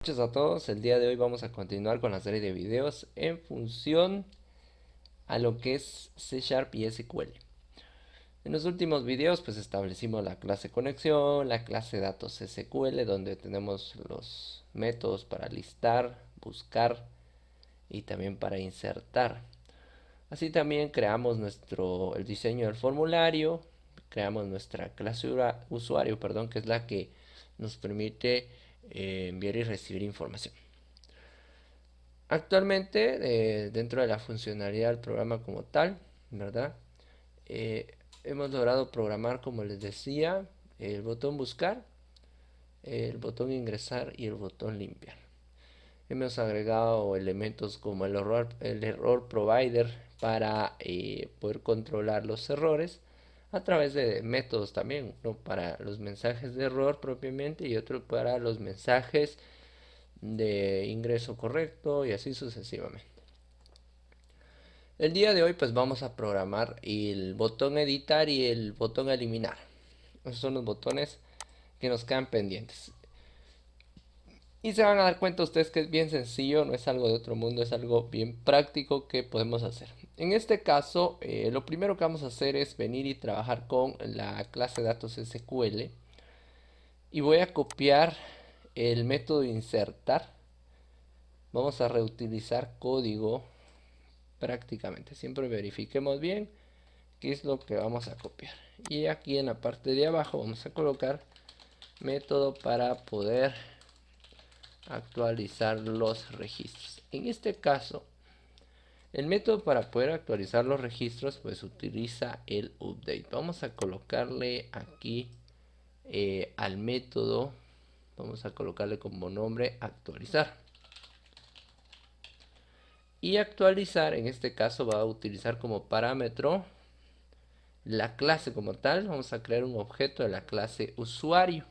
Muchas a todos, el día de hoy vamos a continuar con la serie de videos en función a lo que es C Sharp y SQL. En los últimos videos pues establecimos la clase conexión, la clase datos SQL donde tenemos los métodos para listar, buscar y también para insertar. Así también creamos el diseño del formulario, creamos nuestra clase usuario, perdón, que es la que nos permite enviar y recibir información. Actualmente, dentro de la funcionalidad del programa como tal, ¿verdad? Hemos logrado programar, como les decía, el botón buscar, el botón ingresar y el botón limpiar. Hemos agregado elementos como el error provider para poder controlar los errores a través de métodos también, uno para los mensajes de error propiamente y otro para los mensajes de ingreso correcto y así sucesivamente. El día de hoy pues vamos a programar el botón editar y el botón eliminar. Esos son los botones que nos quedan pendientes. Y se van a dar cuenta ustedes que es bien sencillo, no es algo de otro mundo, es algo bien práctico que podemos hacer. En este caso, lo primero que vamos a hacer es venir y trabajar con la clase datos SQL. Y voy a copiar el método insertar. Vamos a reutilizar código prácticamente. Siempre verifiquemos bien qué es lo que vamos a copiar. Y aquí en la parte de abajo vamos a colocar método para poder actualizar los registros. En este caso, el método para poder actualizar los registros pues utiliza el update. Vamos a colocarle aquí al método, vamos a colocarle como nombre actualizar. Y actualizar en este caso va a utilizar como parámetro la clase como tal. Vamos a crear un objeto de la clase usuario.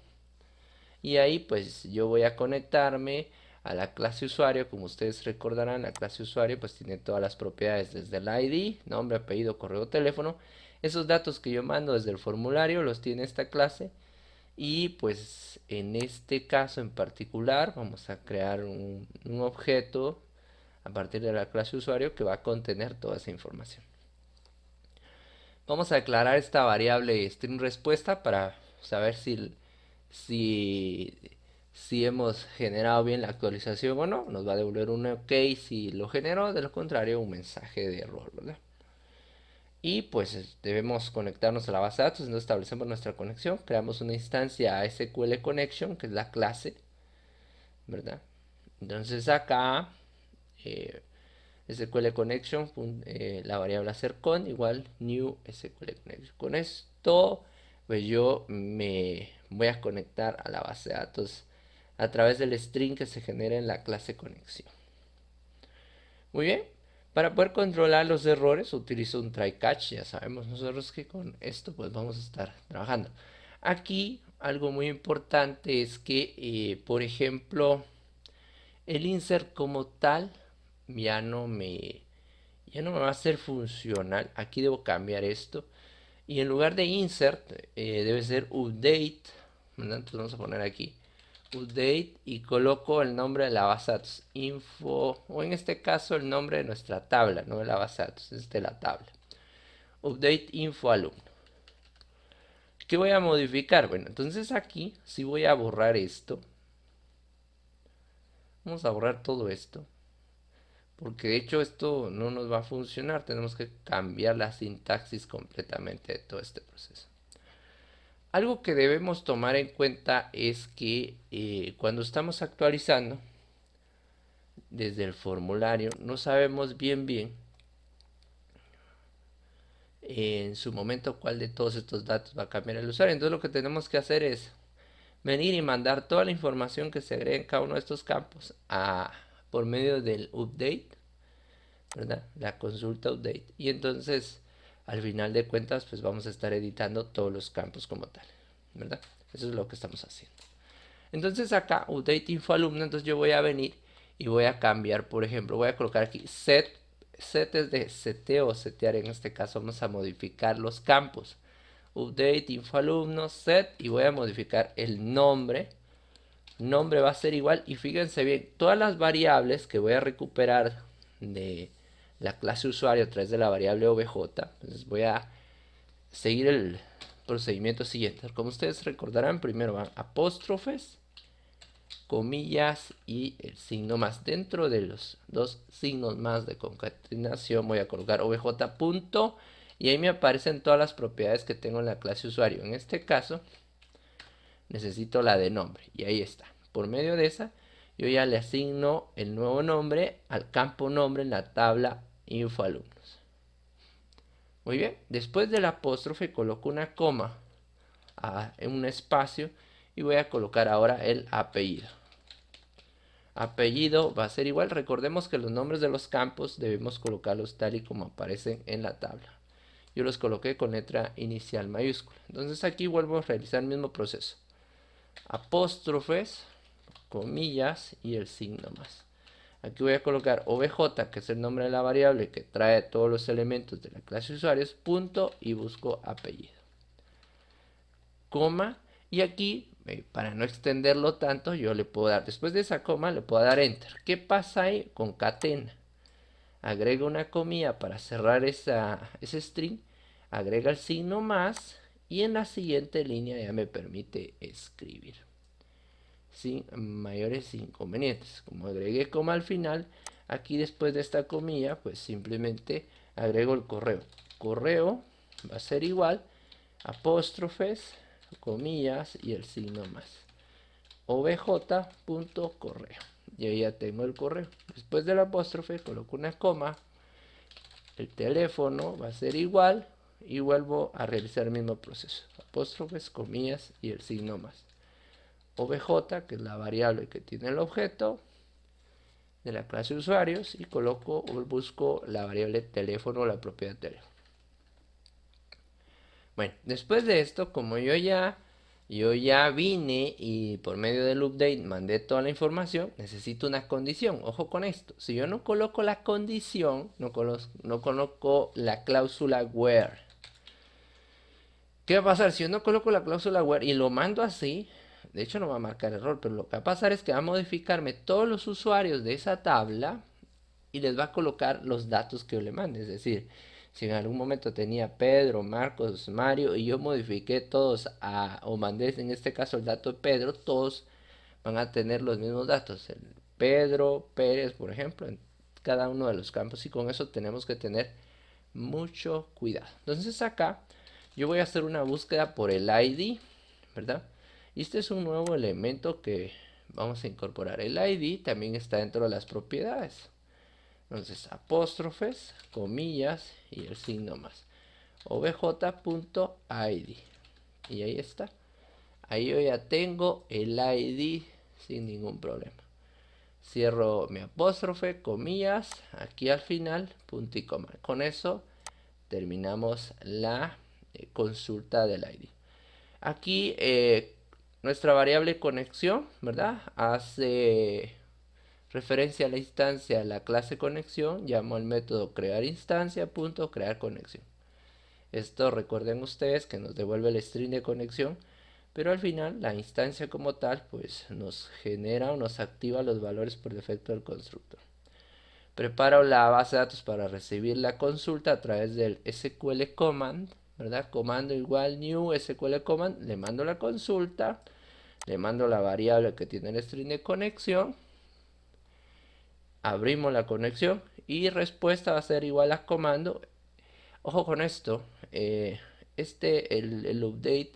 Y ahí pues yo voy a conectarme a la clase usuario. Como ustedes recordarán, la clase usuario pues tiene todas las propiedades desde el ID, nombre, apellido, correo, teléfono. Esos datos que yo mando desde el formulario los tiene esta clase. Y pues en este caso en particular vamos a crear un objeto a partir de la clase usuario que va a contener toda esa información. Vamos a declarar esta variable string respuesta para saber si, si hemos generado bien la actualización o no. Nos va a devolver un OK si lo generó, de lo contrario un mensaje de error, ¿verdad? Y pues debemos conectarnos a la base de datos. Entonces establecemos nuestra conexión, creamos una instancia SQL Connection, que es la clase, ¿verdad? Entonces acá SQL Connection, la variable con igual new SQL Connection. Con esto, pues yo me voy a conectar a la base de datos a través del string que se genera en la clase conexión. Muy bien. Para poder controlar los errores utilizo un try catch. Ya sabemos nosotros que con esto pues vamos a estar trabajando. Aquí algo muy importante es que, por ejemplo, el insert como tal ya no me va a ser funcional. Aquí debo cambiar esto. Y en lugar de insert, debe ser update. Entonces vamos a poner aquí update y coloco el nombre de la base de datos info, o en este caso el nombre de nuestra tabla, no de la base de datos, es de la tabla. Update info alumno. ¿Qué voy a modificar? Bueno, entonces aquí si voy a borrar esto. Vamos a borrar todo esto, porque de hecho esto no nos va a funcionar. Tenemos que cambiar la sintaxis completamente de todo este proceso. Algo que debemos tomar en cuenta es que cuando estamos actualizando desde el formulario no sabemos bien en su momento cuál de todos estos datos va a cambiar el usuario. Entonces lo que tenemos que hacer es venir y mandar toda la información que se agrega en cada uno de estos campos por medio del update, ¿verdad? La consulta update. Y entonces al final de cuentas pues vamos a estar editando todos los campos como tal, ¿verdad? Eso es lo que estamos haciendo. Entonces acá update info alumno, entonces yo voy a venir y voy a cambiar, por ejemplo, voy a colocar aquí set es de seteo o setear. En este caso vamos a modificar los campos. Update info alumno set, y voy a modificar el nombre nombre va a ser igual. Y fíjense bien, todas las variables que voy a recuperar de la clase usuario a través de la variable obj, pues voy a seguir el procedimiento siguiente. Como ustedes recordarán, primero van apóstrofes, comillas y el signo más. Dentro de los dos signos más de concatenación voy a colocar obj punto y ahí me aparecen todas las propiedades que tengo en la clase usuario. En este caso necesito la de nombre y ahí está. Por medio de esa yo ya le asigno el nuevo nombre al campo nombre en la tabla info alumnos. Muy bien, después del apóstrofe coloco una coma en un espacio y voy a colocar ahora el apellido. Apellido va a ser igual. Recordemos que los nombres de los campos debemos colocarlos tal y como aparecen en la tabla. Yo los coloqué con letra inicial mayúscula. Entonces aquí vuelvo a realizar el mismo proceso. Apóstrofes, comillas y el signo más. Aquí voy a colocar obj, que es el nombre de la variable que trae todos los elementos de la clase usuarios, punto y busco apellido. Coma, y aquí, para no extenderlo tanto, yo le puedo dar, después de esa coma, le puedo dar enter. ¿Qué pasa ahí? Concatena. Agrega una comilla para cerrar ese string, agrega el signo más, y en la siguiente línea ya me permite escribir sin mayores inconvenientes. Como agregué coma al final, aquí después de esta comilla, pues simplemente agrego el correo. Correo va a ser igual, apóstrofes, comillas y el signo más. obj.correo. Y ahí ya tengo el correo. Después del apóstrofe coloco una coma. El teléfono va a ser igual y vuelvo a realizar el mismo proceso. Apóstrofes, comillas y el signo más. obj, que es la variable que tiene el objeto de la clase usuarios, y busco la variable teléfono, la propiedad teléfono. Bueno, después de esto, como yo ya vine y por medio del update mandé toda la información, necesito una condición. Ojo con esto. Si yo no coloco la condición, no coloco la cláusula where. ¿Qué va a pasar? Si yo no coloco la cláusula where y lo mando así, de hecho no va a marcar error, pero lo que va a pasar es que va a modificarme todos los usuarios de esa tabla y les va a colocar los datos que yo le mande. Es decir, si en algún momento tenía Pedro, Marcos, Mario y yo modifiqué todos o mandé en este caso el dato de Pedro, todos van a tener los mismos datos. El Pedro, Pérez, por ejemplo, en cada uno de los campos, y con eso tenemos que tener mucho cuidado. Entonces acá yo voy a hacer una búsqueda por el ID, ¿verdad? Y este es un nuevo elemento que vamos a incorporar. El ID también está dentro de las propiedades. Entonces, apóstrofes, comillas y el signo más. obj.id. Y ahí está. Ahí yo ya tengo el ID sin ningún problema. Cierro mi apóstrofe, comillas, aquí al final, punto y coma. Con eso terminamos la consulta del ID. Aquí nuestra variable conexión, ¿verdad? Hace referencia a la instancia, a la clase conexión, llamo al método crear instancia, punto, crear conexión. Esto recuerden ustedes que nos devuelve el string de conexión, pero al final la instancia como tal pues nos genera o nos activa los valores por defecto del constructor. Preparo la base de datos para recibir la consulta a través del SQL command, ¿verdad? Comando igual new SQL command, le mando la consulta, le mando la variable que tiene el string de conexión, abrimos la conexión y respuesta va a ser igual a comando. Ojo con esto, el update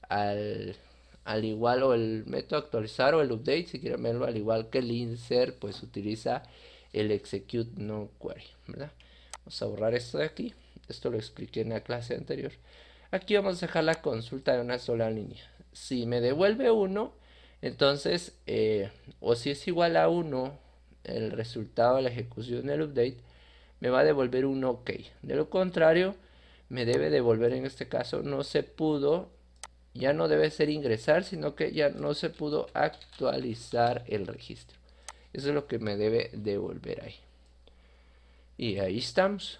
al igual, o el método actualizar o el update, si quieren verlo, al igual que el insert, pues utiliza el execute no query, ¿verdad? Vamos a borrar esto de aquí. Esto lo expliqué en la clase anterior. Aquí vamos a dejar la consulta de una sola línea. Si me devuelve 1, entonces, o si es igual a 1 el resultado de la ejecución del update, me va a devolver un OK. De lo contrario, me debe devolver en este caso no se pudo. Ya no debe ser ingresar, sino que ya no se pudo actualizar el registro. Eso es lo que me debe devolver ahí. Y ahí estamos.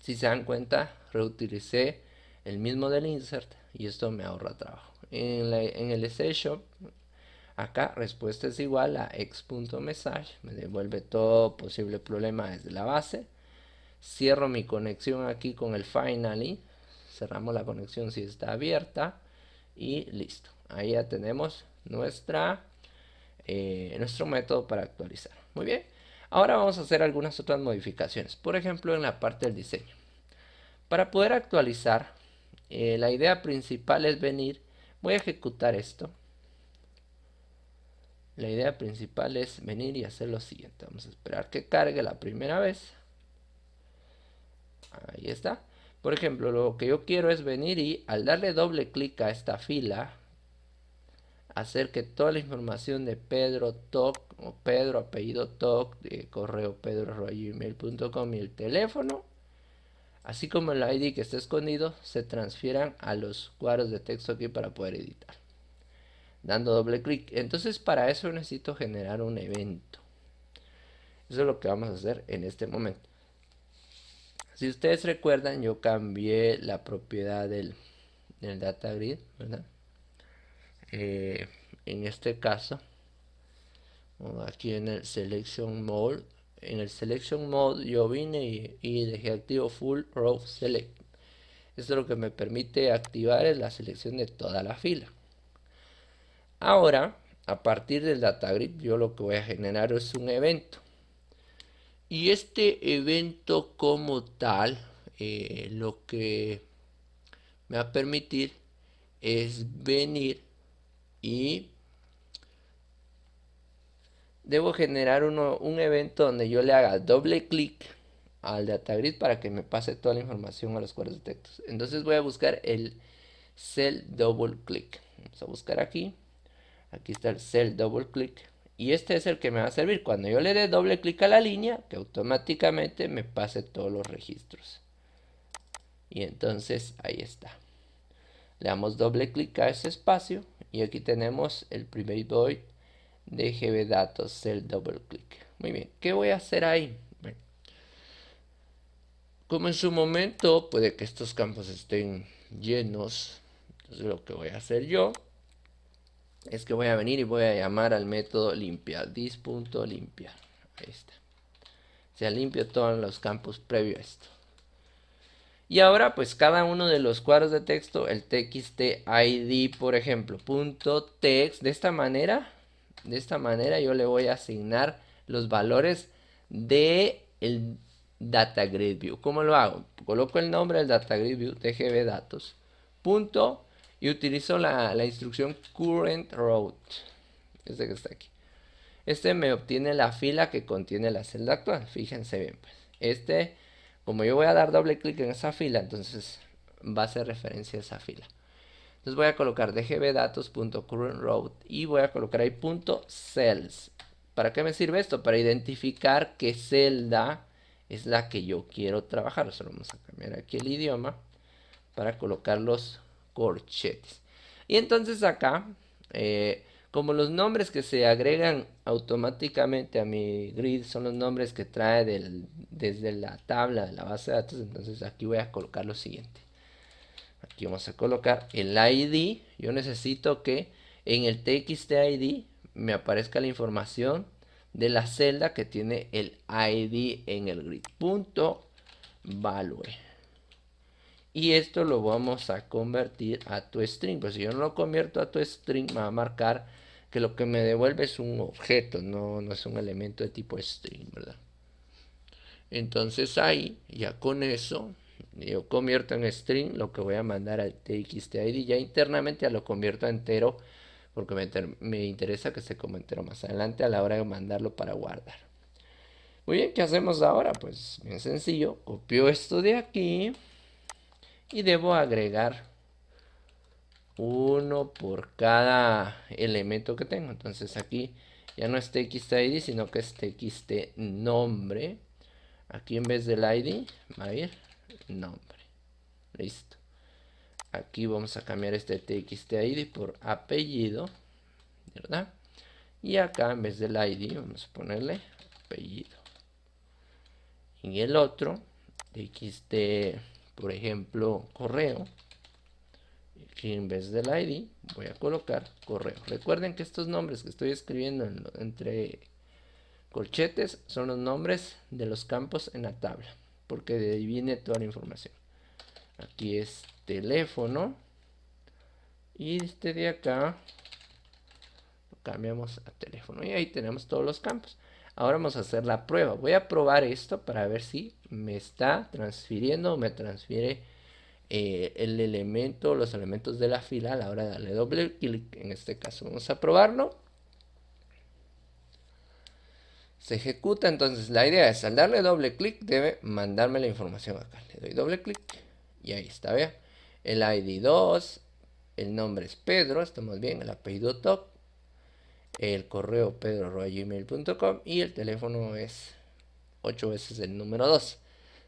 Si se dan cuenta, reutilicé el mismo del insert y esto me ahorra trabajo. En el Station Acá respuesta es igual a x.message, me devuelve todo posible problema desde la base. Cierro mi conexión aquí con el finally, cerramos la conexión si está abierta y listo. Ahí ya tenemos nuestro método para actualizar. Muy bien, ahora vamos a hacer algunas otras modificaciones, por ejemplo en la parte del diseño. Para poder actualizar, la idea principal es venir, voy a ejecutar esto. La idea principal es venir y hacer lo siguiente. Vamos a esperar que cargue la primera vez. Ahí está. Por ejemplo, lo que yo quiero es venir y al darle doble clic a esta fila, hacer que toda la información de Pedro Toc o Pedro apellido Toc, de correo pedro@gmail.com y el teléfono, así como el ID que está escondido, se transfieran a los cuadros de texto aquí para poder editar. Dando doble clic. Entonces para eso necesito generar un evento. Eso es lo que vamos a hacer en este momento. Si ustedes recuerdan, yo cambié la propiedad del data grid, ¿verdad? En este caso, aquí en el selection mode, yo vine y dejé activo full row select. Esto lo que me permite activar es la selección de toda la fila. Ahora, a partir del data grid, yo lo que voy a generar es un evento. Y este evento como tal, lo que me va a permitir es venir y debo generar un evento donde yo le haga doble clic al data grid para que me pase toda la información a los cuadros de textos. Entonces voy a buscar el cell double click. Vamos a buscar aquí. Aquí está el cell double click. Y este es el que me va a servir cuando yo le dé doble clic a la línea, que automáticamente me pase todos los registros. Y entonces ahí está. Le damos doble clic a ese espacio y aquí tenemos el private void de GB datos cell double click. Muy bien, ¿qué voy a hacer ahí? Bueno, como en su momento puede que estos campos estén llenos, entonces lo que voy a hacer yo es que voy a venir y voy a llamar al método limpiar, this.limpiar. Ahí está. Se limpio todos los campos previo a esto. Y ahora pues cada uno de los cuadros de texto, el txt id por ejemplo, punto text, de esta manera yo le voy a asignar los valores de el data grid view. ¿Cómo lo hago? Coloco el nombre del data grid view, tgv datos, punto, y utilizo la instrucción current route, este que está aquí. Este me obtiene la fila que contiene la celda actual. Fíjense bien, pues. Como yo voy a dar doble clic en esa fila, entonces va a hacer referencia a esa fila. Entonces voy a colocar dgbdatos.currentRoute y voy a colocar ahí .cells. ¿Para qué me sirve esto? Para identificar qué celda es la que yo quiero trabajar. Solo vamos a cambiar aquí el idioma para colocar los corchetes. Y entonces acá, como los nombres que se agregan automáticamente a mi grid son los nombres que trae desde la tabla de la base de datos, entonces aquí voy a colocar lo siguiente. Aquí vamos a colocar el ID. Yo necesito que en el txt_id me aparezca la información de la celda que tiene el ID en el grid. Punto value. Y esto lo vamos a convertir a toString. Pues si yo no lo convierto a toString, me va a marcar que lo que me devuelve es un objeto, no es un elemento de tipo string, ¿verdad? Entonces ahí, ya con eso, yo convierto en string lo que voy a mandar al txt_id. Ya internamente ya lo convierto a entero, porque me interesa que se como entero más adelante a la hora de mandarlo para guardar. Muy bien, ¿qué hacemos ahora? Pues bien sencillo, copio esto de aquí y debo agregar uno por cada elemento que tengo. Entonces aquí ya no es txt_id, sino que es txt_nombre. Aquí en vez del id va a ir nombre. Listo. Aquí vamos a cambiar este txt_id por apellido, ¿verdad? Y acá en vez del id vamos a ponerle apellido. Y el otro txt, por ejemplo, correo, Aquí en vez del ID voy a colocar correo. Recuerden que estos nombres que estoy escribiendo entre corchetes son los nombres de los campos en la tabla, porque de ahí viene toda la información. Aquí es teléfono y este de acá lo cambiamos a teléfono y ahí tenemos todos los campos. Ahora vamos a hacer la prueba. Voy a probar esto para ver si me está transfiriendo o me transfiere el elemento, los elementos de la fila a la hora de darle doble clic. En este caso vamos a probarlo. Se ejecuta, entonces la idea es al darle doble clic debe mandarme la información acá. Le doy doble clic y ahí está, vea. El ID 2, el nombre es Pedro, estamos bien, el apellido Top, el correo pedro@gmail.com y el teléfono es 8 veces el número 2.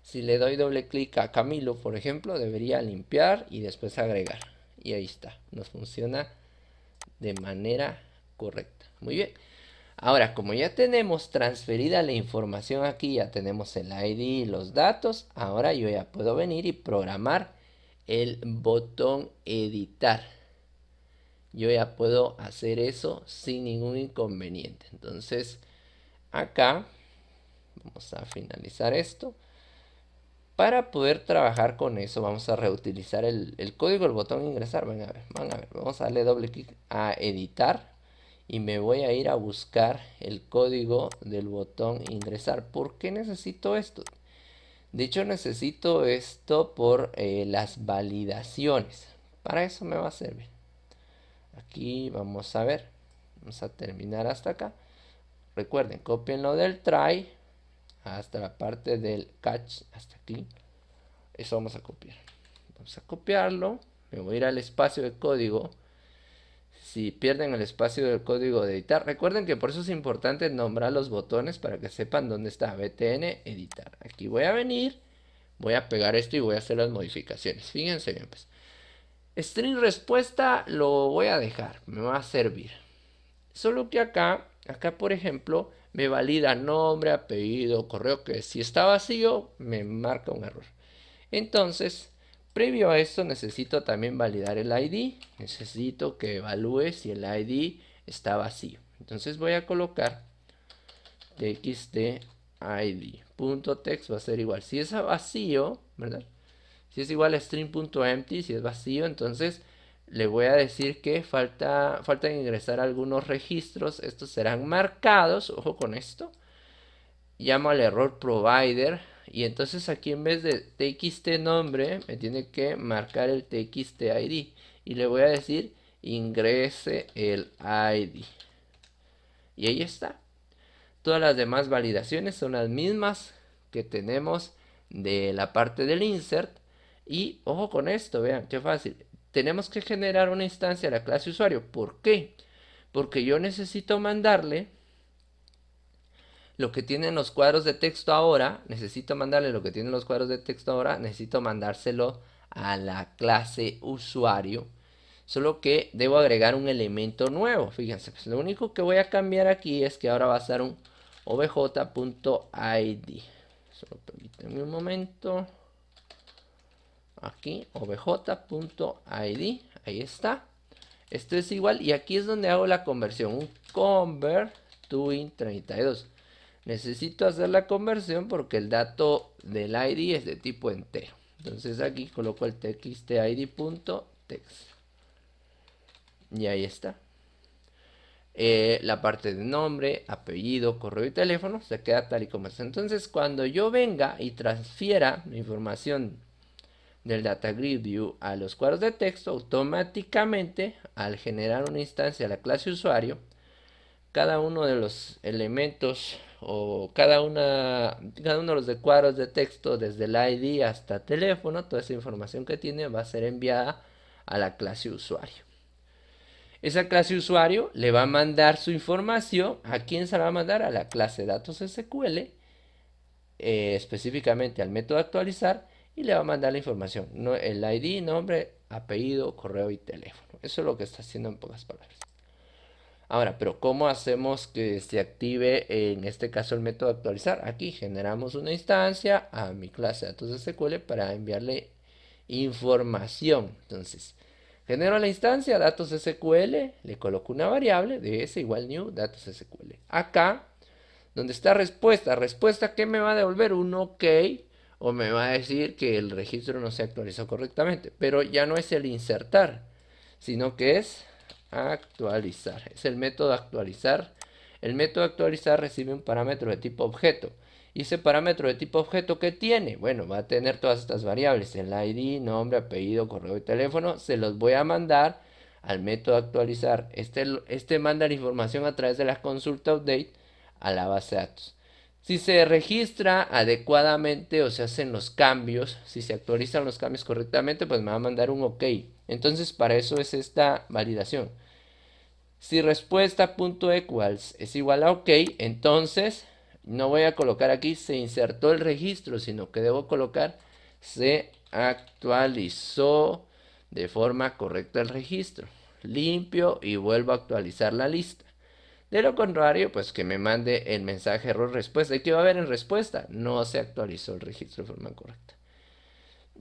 Si le doy doble clic a Camilo, por ejemplo, debería limpiar y después agregar. Y ahí está, nos funciona de manera correcta. Muy bien. Ahora, como ya tenemos transferida la información aquí, ya tenemos el ID y los datos, ahora yo ya puedo venir y programar el botón editar. Yo ya puedo hacer eso sin ningún inconveniente. Entonces, acá vamos a finalizar esto. Para poder trabajar con eso, vamos a reutilizar el código del botón ingresar. Van a ver. Vamos a darle doble clic a editar. Y me voy a ir a buscar el código del botón ingresar. ¿Por qué necesito esto? De hecho, necesito esto por las validaciones. Para eso me va a servir. Aquí vamos a ver. Vamos a terminar hasta acá. Recuerden, copienlo del try hasta la parte del catch, hasta aquí. Eso vamos a copiar. Vamos a copiarlo. Me voy a ir al espacio de código. Si pierden el espacio del código de editar, recuerden que por eso es importante nombrar los botones para que sepan dónde está btn editar. Aquí voy a venir, voy a pegar esto y voy a hacer las modificaciones. Fíjense bien, pues. String respuesta lo voy a dejar, me va a servir. Solo que acá por ejemplo, me valida nombre, apellido, correo, que si está vacío me marca un error. Entonces, previo a esto necesito también validar el ID. Necesito que evalúe si el ID está vacío. Entonces voy a colocar txt id.text va a ser igual. Si es vacío, ¿verdad? Si es igual a string.empty, si es vacío, entonces le voy a decir que falta ingresar algunos registros. Estos serán marcados, ojo con esto. Llamo al error provider y entonces aquí en vez de txt nombre me tiene que marcar el txt id y le voy a decir ingrese el id y ahí está. Todas las demás validaciones son las mismas que tenemos de la parte del insert y ojo con esto, vean qué fácil. Tenemos que generar una instancia a la clase usuario. ¿Por qué? Porque yo necesito mandarle lo que tienen los cuadros de texto ahora, necesito mandarle lo que tienen los cuadros de texto ahora, necesito mandárselo a la clase usuario. Solo que debo agregar un elemento nuevo. Fíjense, pues lo único que voy a cambiar aquí es que ahora va a ser un obj.id. Solo permítanme un momento. Aquí, obj.id. Ahí está. Esto es igual y aquí es donde hago la conversión. Un convert to int 32. Necesito hacer la conversión porque el dato del ID es de tipo entero. Entonces aquí coloco el txtid.text. Y ahí está. La parte de nombre, apellido, correo y teléfono se queda tal y como está. Entonces cuando yo venga y transfiera la información del data grid view a los cuadros de texto, automáticamente al generar una instancia a la clase usuario, cada uno de los elementos o cada uno de los cuadros de texto desde el ID hasta teléfono, toda esa información que tiene va a ser enviada a la clase usuario. Esa clase usuario le va a mandar su información. ¿A quién se la va a mandar? A la clase datos SQL, específicamente al método actualizar, y le va a mandar la información, el ID, nombre, apellido, correo y teléfono. Eso es lo que está haciendo en pocas palabras. Ahora, pero ¿cómo hacemos que se active en este caso el método actualizar? Aquí generamos una instancia a mi clase datos SQL para enviarle información. Entonces, Genero la instancia, datos SQL, le coloco una variable de s igual new datos SQL. Acá, donde está respuesta, respuesta que me va a devolver un OK o me va a decir que el registro no se actualizó correctamente. Pero ya no es el insertar, sino que es actualizar. Es el método actualizar. El método actualizar recibe un parámetro de tipo objeto. ¿Y ese parámetro de tipo objeto qué tiene? Bueno, va a tener todas estas variables, el ID, nombre, apellido, correo y teléfono. Se los voy a mandar al método actualizar. Este manda la información a través de la consulta update a la base de datos. Si se registra adecuadamente o se hacen los cambios, si se actualizan los cambios correctamente, pues me va a mandar un OK. Entonces para eso es esta validación. Si respuesta.equals es igual a OK, entonces no voy a colocar aquí se insertó el registro, sino que debo colocar se actualizó de forma correcta el registro. Limpio y vuelvo a actualizar la lista. De lo contrario, pues que me mande el mensaje error respuesta. ¿Y qué va a haber en respuesta? No se actualizó el registro de forma correcta.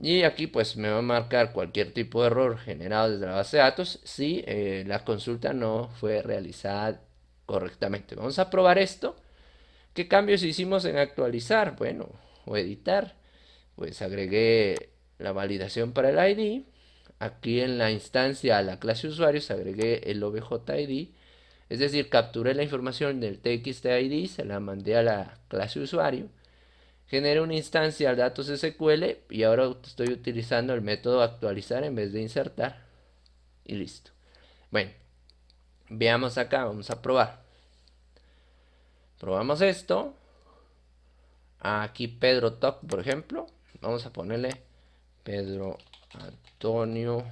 Y aquí pues me va a marcar cualquier tipo de error generado desde la base de datos si la consulta no fue realizada correctamente. Vamos a probar esto. ¿Qué cambios hicimos en actualizar? Bueno, o editar. Pues agregué la validación para el ID. Aquí en la instancia a la clase usuarios agregué el OBJID. Es decir, capturé la información del TXTID, se la mandé a la clase usuario. Generé una instancia al datos SQL y ahora estoy utilizando el método actualizar en vez de insertar. Y listo. Bueno, veamos acá, vamos a probar. Probamos esto. Aquí Pedro Toc, por ejemplo. Vamos a ponerle Pedro Antonio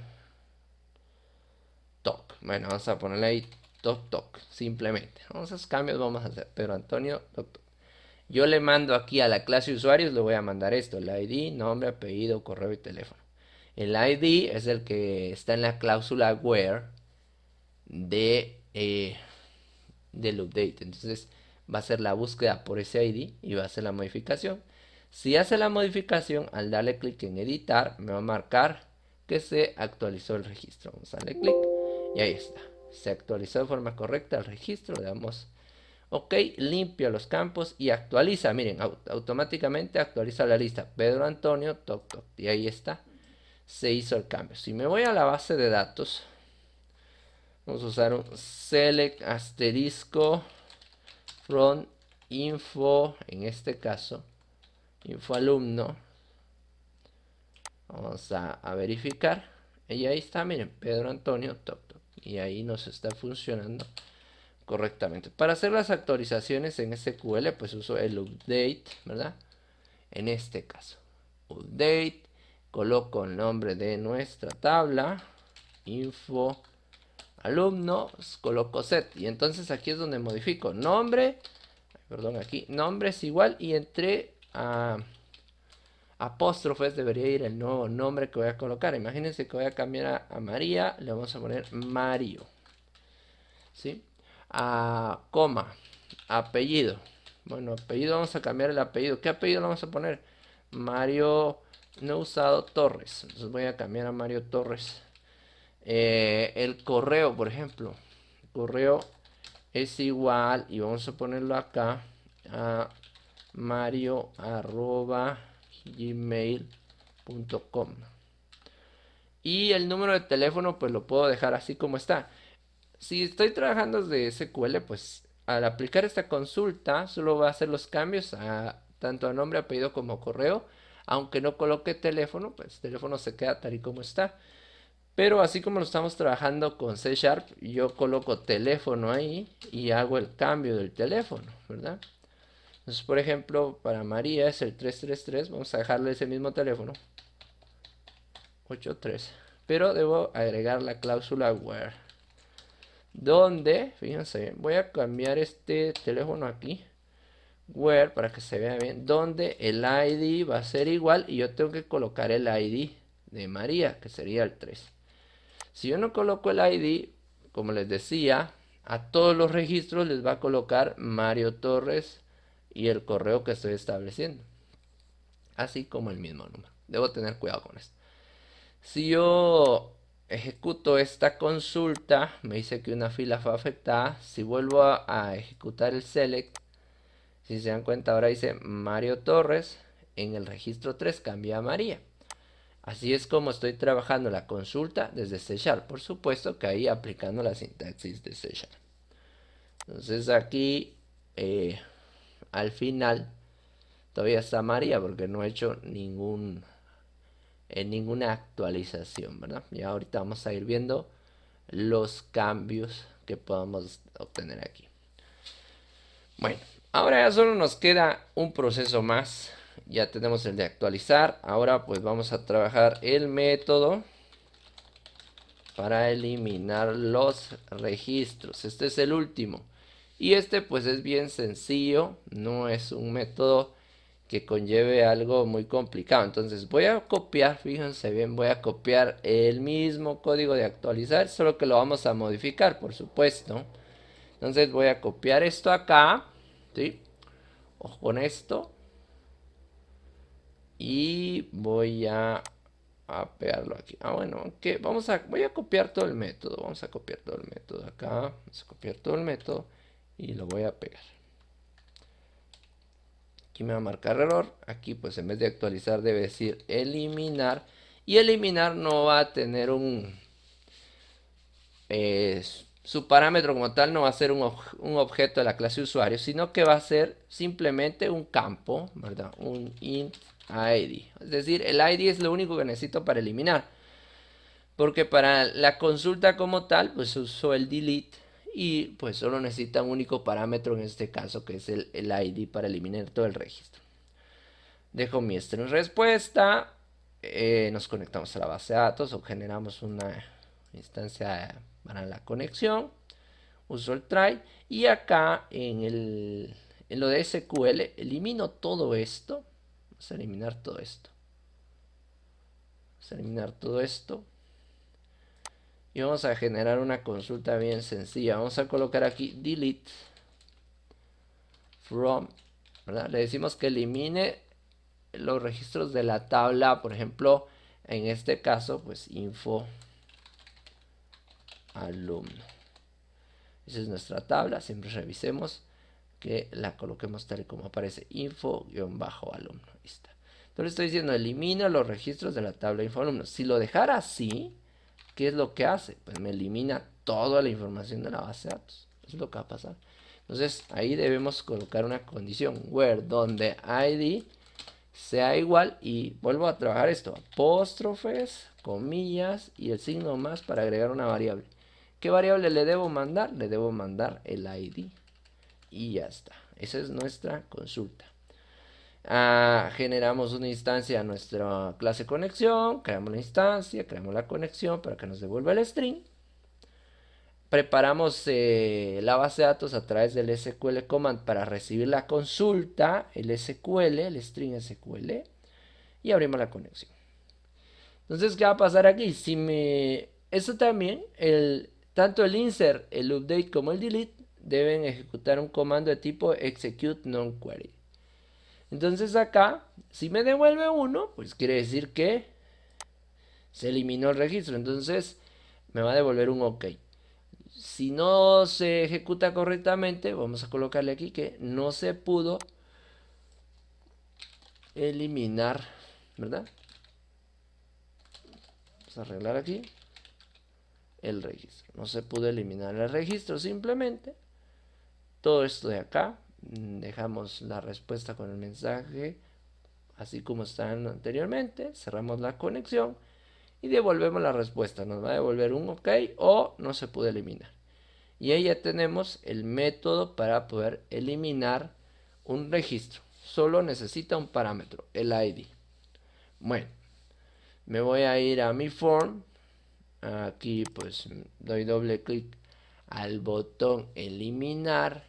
Toc. Bueno, vamos a ponerle ahí Toc Toc, simplemente. Esos cambios vamos a hacer. Pedro Antonio Toc Toc. Yo le mando aquí a la clase usuarios, le voy a mandar esto, el ID, nombre, apellido, correo y teléfono. El ID es el que está en la cláusula where del update. Entonces va a ser la búsqueda por ese ID y va a hacer la modificación. Si hace la modificación, al darle clic en editar, me va a marcar que se actualizó el registro. Vamos a darle clic y ahí está. Se actualizó de forma correcta el registro. Le damos OK, limpia los campos y actualiza. Miren, automáticamente actualiza la lista. Pedro Antonio, toc, toc. Y ahí está. Se hizo el cambio. Si me voy a la base de datos, vamos a usar un select asterisco from info, en este caso, info alumno. Vamos a verificar. Y ahí está, miren, Pedro Antonio, toc, toc. Y ahí nos está funcionando correctamente. Para hacer las actualizaciones en SQL, pues uso el update, ¿verdad? En este caso, update, coloco el nombre de nuestra tabla, info alumnos, coloco set. Y entonces aquí es donde modifico nombre, perdón, aquí nombre es igual y entre apóstrofes debería ir el nuevo nombre que voy a colocar. Imagínense que voy a cambiar a María, le vamos a poner Mario. ¿Sí? Coma, apellido. Bueno, apellido vamos a cambiar el apellido. ¿Qué apellido le vamos a poner? Mario, no he usado Torres. Entonces voy a cambiar a Mario Torres. El correo, por ejemplo. El correo es igual y vamos a ponerlo acá a mario@gmail.com. Y el número de teléfono pues lo puedo dejar así como está. Si estoy trabajando desde SQL, pues al aplicar esta consulta solo va a hacer los cambios tanto a nombre, apellido como correo. Aunque no coloque teléfono, pues el teléfono se queda tal y como está. Pero así como lo estamos trabajando con C Sharp, yo coloco teléfono ahí y hago el cambio del teléfono, ¿verdad? Entonces, por ejemplo, para María es el 333, vamos a dejarle ese mismo teléfono, 83. Pero debo agregar la cláusula where. Donde, fíjense, voy a cambiar este teléfono aquí, where, para que se vea bien, donde el ID va a ser igual y yo tengo que colocar el ID de María, que sería el 3. Si yo no coloco el ID, como les decía, a todos los registros les va a colocar Mario Torres y el correo que estoy estableciendo, así como el mismo número. Debo tener cuidado con esto. Si yo ejecuto esta consulta, me dice que una fila fue afectada. Si vuelvo a ejecutar el select, si se dan cuenta ahora dice Mario Torres, en el registro 3 cambia a María. Así es como estoy trabajando la consulta desde C#. Por supuesto que ahí aplicando la sintaxis de C#. Entonces aquí al final todavía está María porque no he hecho ninguna actualización, ¿verdad? Y ahorita vamos a ir viendo los cambios que podamos obtener aquí. Bueno, ahora ya solo nos queda un proceso más. Ya tenemos el de actualizar. Ahora pues vamos a trabajar el método para eliminar los registros. Este es el último. Y este pues es bien sencillo. No es un método que conlleve algo muy complicado. Entonces voy a copiar, fíjense bien, voy a copiar el mismo código de actualizar, solo que lo vamos a modificar, por supuesto. Entonces voy a copiar esto acá, ¿sí? Ojo con esto. Y voy a pegarlo aquí. Bueno, que voy a copiar todo el método. Vamos a copiar todo el método acá. Vamos a copiar todo el método y lo voy a pegar. Aquí me va a marcar error. Aquí pues en vez de actualizar debe decir eliminar. Y eliminar no va a tener su parámetro como tal no va a ser un objeto de la clase usuario, sino que va a ser simplemente un campo, ¿verdad? Un int ID. Es decir, el ID es lo único que necesito para eliminar. Porque para la consulta como tal, pues uso el delete y pues solo necesita un único parámetro en este caso, que es el ID para eliminar todo el registro. Dejo mi string respuesta, nos conectamos a la base de datos o generamos una instancia para la conexión, uso el try y acá en lo de SQL elimino todo esto. Vamos a eliminar todo esto. Vamos a eliminar todo esto. Y vamos a generar una consulta bien sencilla. Vamos a colocar aquí delete from, ¿verdad? Le decimos que elimine los registros de la tabla, por ejemplo, en este caso, pues info alumno. Esa es nuestra tabla, siempre revisemos que la coloquemos tal y como aparece, info-alumno. Ahí está. Entonces estoy diciendo, elimina los registros de la tabla info alumno. Si lo dejara así, ¿qué es lo que hace? Pues me elimina toda la información de la base de datos. Eso es lo que va a pasar. Entonces ahí debemos colocar una condición where donde id sea igual y vuelvo a trabajar esto, apóstrofes, comillas y el signo más para agregar una variable. ¿Qué variable le debo mandar? Le debo mandar el id y ya está. Esa es nuestra consulta. Generamos una instancia a nuestra clase conexión, creamos la instancia, creamos la conexión para que nos devuelva el string. Preparamos la base de datos a través del SQL command para recibir la consulta, el SQL, el string SQL, y abrimos la conexión. Entonces, ¿qué va a pasar aquí? Eso también, tanto el insert, el update como el delete deben ejecutar un comando de tipo execute non-query. Entonces acá, si me devuelve 1, pues quiere decir que se eliminó el registro. Entonces me va a devolver un OK. Si no se ejecuta correctamente, vamos a colocarle aquí que no se pudo eliminar, ¿verdad? Vamos a arreglar aquí el registro. No se pudo eliminar el registro simplemente. Todo esto de acá, dejamos la respuesta con el mensaje así como están anteriormente, cerramos la conexión y devolvemos la respuesta. Nos va a devolver un OK o no se puede eliminar. Y ahí ya tenemos el método para poder eliminar un registro. Solo necesita un parámetro, el ID. Bueno, me voy a ir a mi form. Aquí pues doy doble clic al botón eliminar,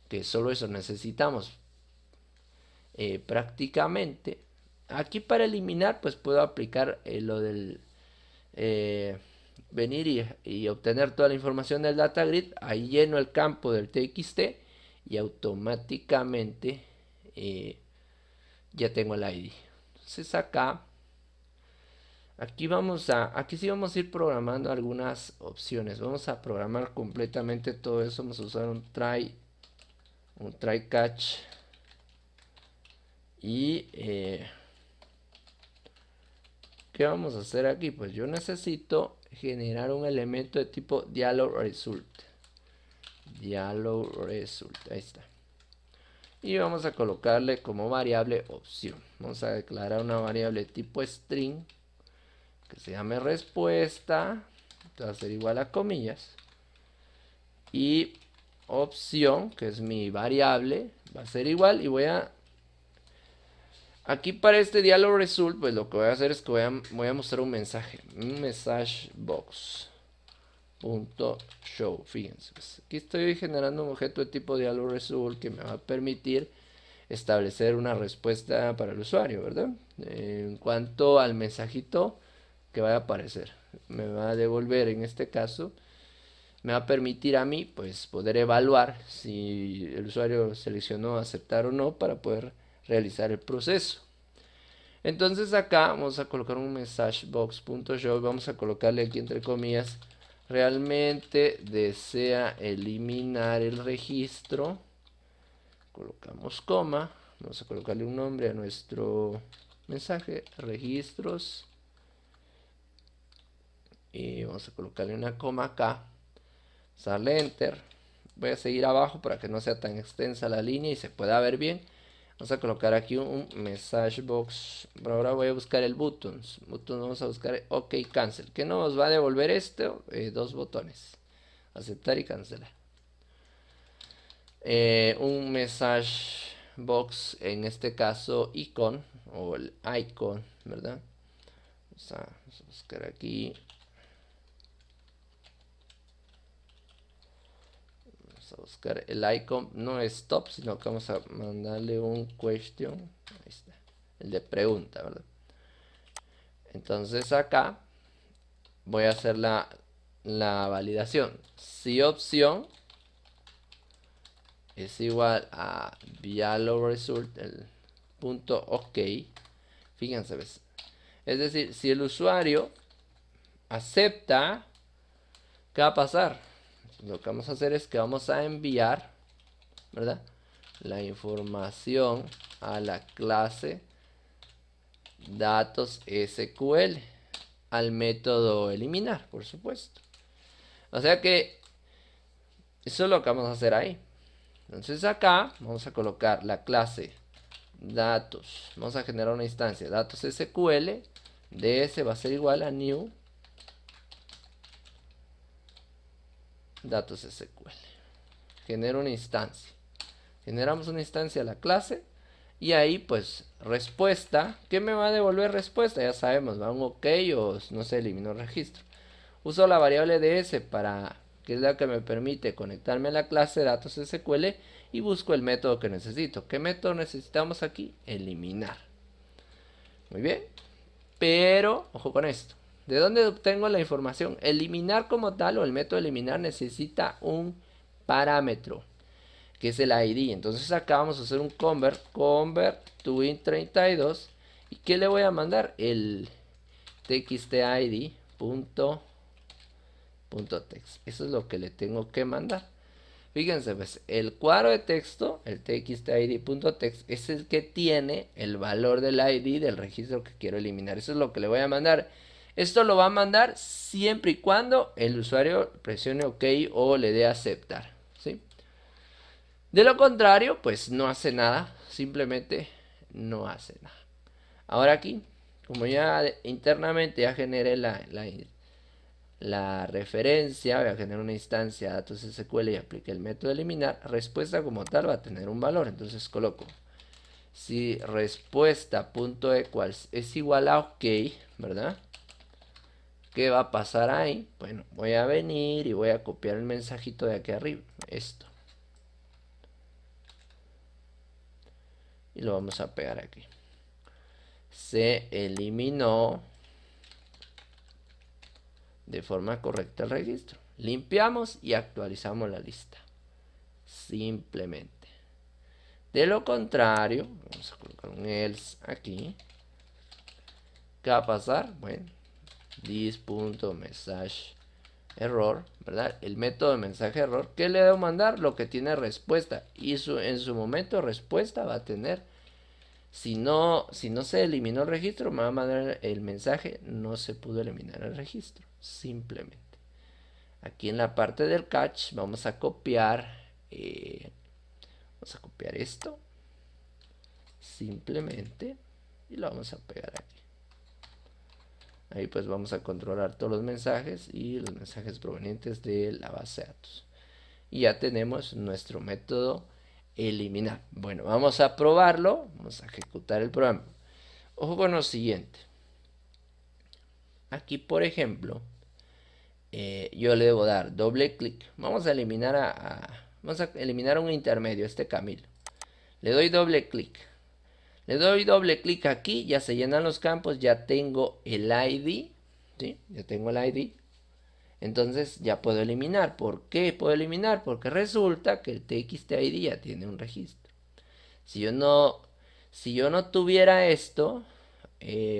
que solo eso necesitamos prácticamente. Aquí para eliminar pues puedo aplicar lo del venir y obtener toda la información del data grid. Ahí lleno el campo del txt y automáticamente ya tengo el ID. Entonces acá Aquí sí vamos a ir programando algunas opciones. Vamos a programar completamente todo eso. Vamos a usar un try catch. Y ¿qué vamos a hacer aquí? Pues yo necesito generar un elemento de tipo dialog result. Dialog result, ahí está. Y vamos a colocarle como variable opción. Vamos a declarar una variable tipo string que se llame respuesta. Va a ser igual a comillas. Y opción, que es mi variable, va a ser igual. Y voy a... Aquí para este dialog result, pues lo que voy a hacer es que voy a mostrar un mensaje. Un message box. .show. Fíjense, pues aquí estoy generando un objeto de tipo dialog result que me va a permitir establecer una respuesta para el usuario, ¿verdad? En cuanto al mensajito que va a aparecer, me va a devolver, en este caso me va a permitir a mí pues poder evaluar si el usuario seleccionó aceptar o no para poder realizar el proceso. Entonces acá vamos a colocar un messagebox.show, vamos a colocarle aquí entre comillas, realmente desea eliminar el registro, colocamos coma, vamos a colocarle un nombre a nuestro mensaje, registros, y vamos a colocarle una coma acá, darle enter, voy a seguir abajo para que no sea tan extensa la línea y se pueda ver bien. Vamos a colocar aquí un message box. Por ahora voy a buscar el buttons. Vamos a buscar OK cancel. ¿Qué nos va a devolver esto? Dos botones. Aceptar y cancelar. Un message box, en este caso icon o el icon, ¿verdad? Vamos a buscar aquí. Vamos a buscar el icon, no es stop, sino que vamos a mandarle un question. Ahí está. El de pregunta, ¿verdad? Entonces acá voy a hacer la validación. Si opción es igual a dialog result, el punto OK, fíjense, ¿ves? Es decir, si el usuario acepta, ¿qué va a pasar? Lo que vamos a hacer es que vamos a enviar, ¿verdad?, la información a la clase datos SQL, al método eliminar, por supuesto. O sea que eso es lo que vamos a hacer ahí. Entonces acá vamos a colocar la clase datos. Vamos a generar una instancia datos SQL. DS va a ser igual a new datos SQL. Genero una instancia. Generamos una instancia a la clase. Y ahí pues respuesta. ¿Qué me va a devolver respuesta? Ya sabemos, va un OK o no se eliminó el registro. Uso la variable DS para que es la que me permite conectarme a la clase datos SQL y busco el método que necesito. ¿Qué método necesitamos aquí? Eliminar. Muy bien. Pero, ojo con esto. ¿De dónde obtengo la información? Eliminar como tal o el método eliminar necesita un parámetro que es el ID. Entonces acá vamos a hacer un convert to int32. ¿Y qué le voy a mandar? El txtid .text. Eso es lo que le tengo que mandar. Fíjense, pues el cuadro de texto, el txtid.text, es el que tiene el valor del ID del registro que quiero eliminar. Eso es lo que le voy a mandar. Esto lo va a mandar siempre y cuando el usuario presione OK o le dé aceptar, ¿sí? De lo contrario, pues no hace nada. Simplemente no hace nada. Ahora aquí, como ya internamente ya generé la referencia, voy a generar una instancia datos SQL y aplique el método eliminar, respuesta como tal va a tener un valor. Entonces coloco si respuesta.equals es igual a OK, ¿verdad? ¿Qué va a pasar ahí? Bueno, voy a venir y voy a copiar el mensajito de aquí arriba, esto, y lo vamos a pegar aquí. Se eliminó de forma correcta el registro. Limpiamos y actualizamos la lista. Simplemente. De lo contrario, vamos a colocar un else aquí. ¿Qué va a pasar? Bueno, this.message error, ¿verdad? El método de mensaje error. ¿Qué le debo mandar? Lo que tiene respuesta. Y en su momento respuesta va a tener. Si no se eliminó el registro, me va a mandar el mensaje. No se pudo eliminar el registro. Simplemente. Aquí en la parte del catch vamos a copiar. Vamos a copiar esto. Simplemente. Y lo vamos a pegar aquí. Ahí pues vamos a controlar todos los mensajes y los mensajes provenientes de la base de datos. Y ya tenemos nuestro método eliminar. Bueno, vamos a probarlo. Vamos a ejecutar el programa. Ojo con lo siguiente. Aquí, por ejemplo, yo le debo dar doble clic. Vamos a eliminar un intermedio, este Camilo. Le doy doble clic. Le doy doble clic aquí, ya se llenan los campos, ya tengo el ID, ¿sí? Ya tengo el ID. Entonces ya puedo eliminar. ¿Por qué puedo eliminar? Porque resulta que el TXTID ya tiene un registro. Si yo no tuviera esto,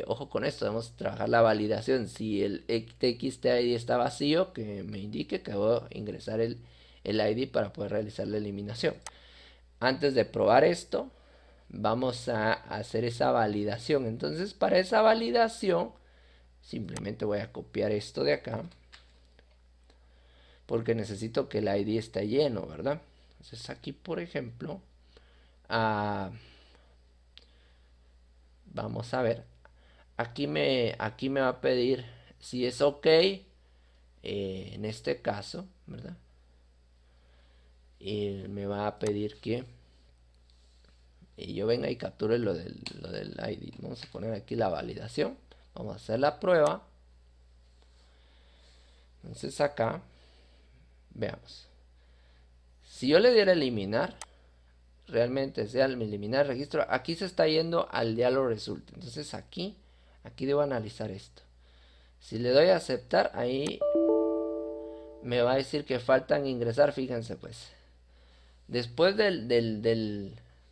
ojo con esto, vamos a trabajar la validación. Si el TXTID está vacío, que me indique que debo ingresar el ID para poder realizar la eliminación. Antes de probar esto, vamos a hacer esa validación. Entonces, para esa validación, simplemente voy a copiar esto de acá. Porque necesito que el ID esté lleno, ¿verdad? Entonces aquí, por ejemplo, vamos a ver. Aquí me va a pedir si es ok. En este caso, ¿verdad? Y me va a pedir que yo venga y capture lo del ID. Vamos a poner aquí la validación. Vamos a hacer la prueba. Entonces acá, veamos. Si yo le diera eliminar, realmente sea eliminar el registro, aquí se está yendo al diálogo result. Entonces aquí debo analizar esto. Si le doy a aceptar, ahí me va a decir que faltan ingresar, fíjense pues. Después del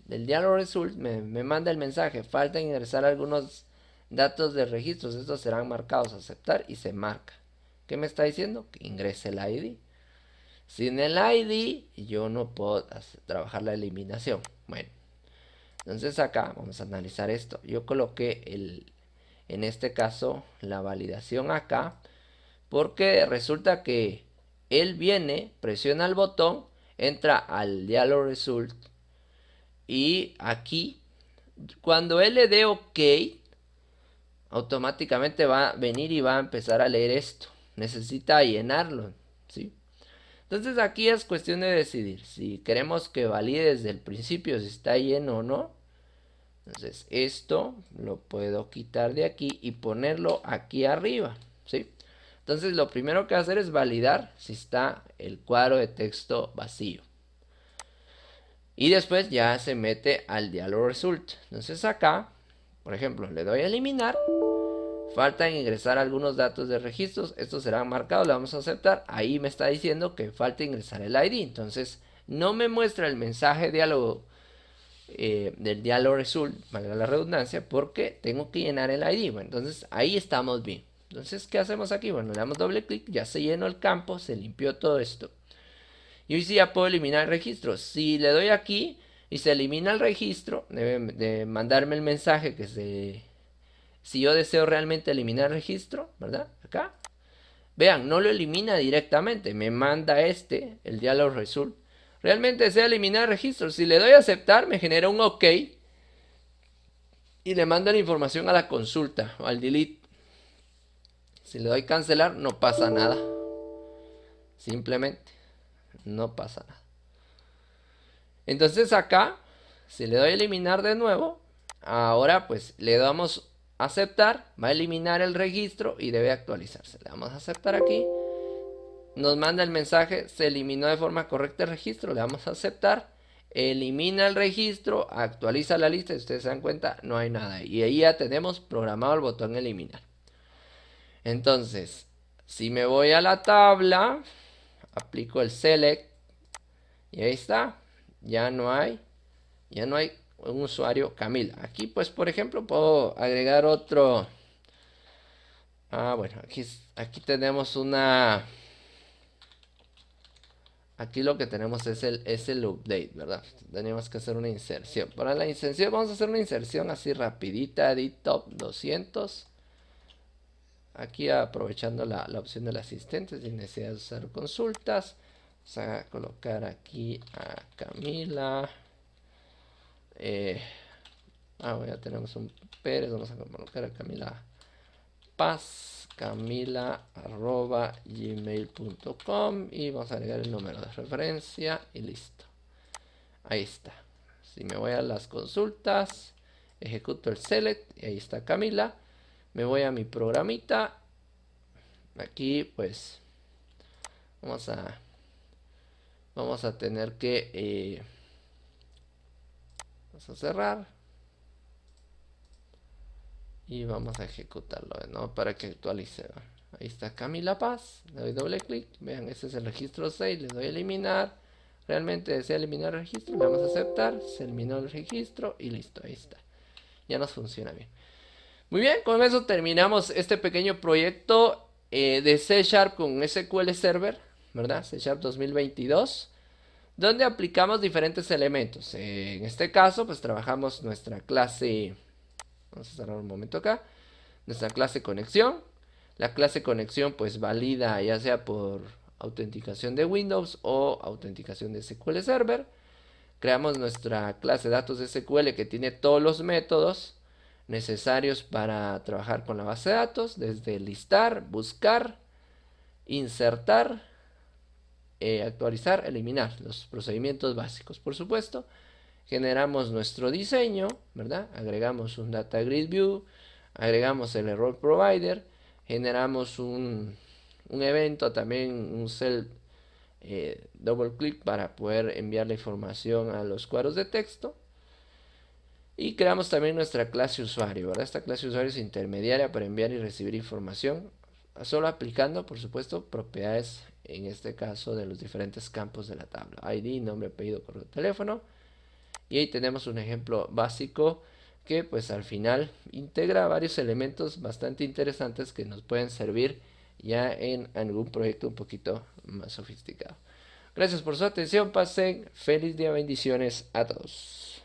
diálogo result me manda el mensaje, falta ingresar algunos datos de registros, estos serán marcados a aceptar y se marca. ¿Qué me está diciendo? Que ingrese el ID. Sin el ID yo no puedo trabajar la eliminación. Bueno, entonces acá vamos a analizar esto. Yo coloqué en este caso la validación acá porque resulta que él viene, presiona el botón, entra al diálogo result y aquí cuando él le dé OK automáticamente va a venir y va a empezar a leer esto. Necesita llenarlo, ¿sí? Entonces aquí es cuestión de decidir si queremos que valide desde el principio si está lleno o no. Entonces esto lo puedo quitar de aquí y ponerlo aquí arriba, ¿sí? Entonces lo primero que voy a hacer es validar si está el cuadro de texto vacío. Y después ya se mete al diálogo result. Entonces acá, por ejemplo, le doy a eliminar. Faltan ingresar algunos datos de registros. Estos serán marcados, le vamos a aceptar. Ahí me está diciendo que falta ingresar el ID. Entonces no me muestra el mensaje diálogo del diálogo result, valga la redundancia, porque tengo que llenar el ID. Bueno, entonces ahí estamos bien. Entonces, ¿qué hacemos aquí? Bueno, le damos doble clic, ya se llenó el campo, se limpió todo esto. Y hoy sí ya puedo eliminar el registro. Si le doy aquí y se elimina el registro, debe de mandarme el mensaje que si yo deseo realmente eliminar el registro, ¿verdad? Acá. Vean, no lo elimina directamente, me manda el diálogo result. Realmente desea eliminar el registro. Si le doy a aceptar, me genera un OK y le manda la información a la consulta o al delete. Si le doy cancelar, no pasa nada. Simplemente no pasa nada. Entonces acá, si le doy a eliminar de nuevo, ahora pues le damos a aceptar, va a eliminar el registro y debe actualizarse. Le damos a aceptar aquí. Nos manda el mensaje, se eliminó de forma correcta el registro, le damos a aceptar. Elimina el registro, actualiza la lista y ustedes se dan cuenta, no hay nada. Y ahí ya tenemos programado el botón eliminar. Entonces, si me voy a la tabla, aplico el select y ahí está. Ya no hay un usuario Camila. Aquí pues por ejemplo puedo agregar otro Bueno, aquí tenemos una... Aquí lo que tenemos es el update, ¿verdad? Tenemos que hacer una inserción. Para la inserción vamos a hacer una inserción así rapidita, edit top 200. Aquí aprovechando la opción del asistente sin necesidad de usar consultas. Vamos a colocar aquí a Camila. Ya tenemos un Pérez. Vamos a colocar a Camila Paz. Camila@gmail.com y vamos a agregar el número de referencia y listo. Ahí está. Si me voy a las consultas, ejecuto el select y ahí está Camila. Me voy a mi programita. Aquí pues vamos a tener que vamos a cerrar y vamos a ejecutarlo de nuevo para que actualice. Ahí está Camila Paz. Le doy doble clic. Vean, ese es el registro 6. Le doy a eliminar. Realmente desea eliminar el registro. Le damos a aceptar. Se eliminó el registro y listo. Ahí está. Ya nos funciona bien. Muy bien, con eso terminamos este pequeño proyecto de C Sharp con SQL Server, ¿verdad? C Sharp 2022, donde aplicamos diferentes elementos. En este caso, pues trabajamos nuestra clase, vamos a cerrar un momento acá, nuestra clase conexión. La clase conexión pues valida ya sea por autenticación de Windows o autenticación de SQL Server. Creamos nuestra clase datos de SQL que tiene todos los métodos necesarios para trabajar con la base de datos, desde listar, buscar, insertar, actualizar, eliminar, los procedimientos básicos, por supuesto. Generamos nuestro diseño, ¿verdad? Agregamos un Data Grid View, agregamos el Error Provider, generamos un evento, también un cell double click para poder enviar la información a los cuadros de texto. Y creamos también nuestra clase usuario, ¿verdad? Esta clase usuario es intermediaria para enviar y recibir información, solo aplicando, por supuesto, propiedades, en este caso, de los diferentes campos de la tabla. ID, nombre, apellido, correo, teléfono. Y ahí tenemos un ejemplo básico que pues al final integra varios elementos bastante interesantes que nos pueden servir ya en algún proyecto un poquito más sofisticado. Gracias por su atención, pasen feliz día, bendiciones a todos.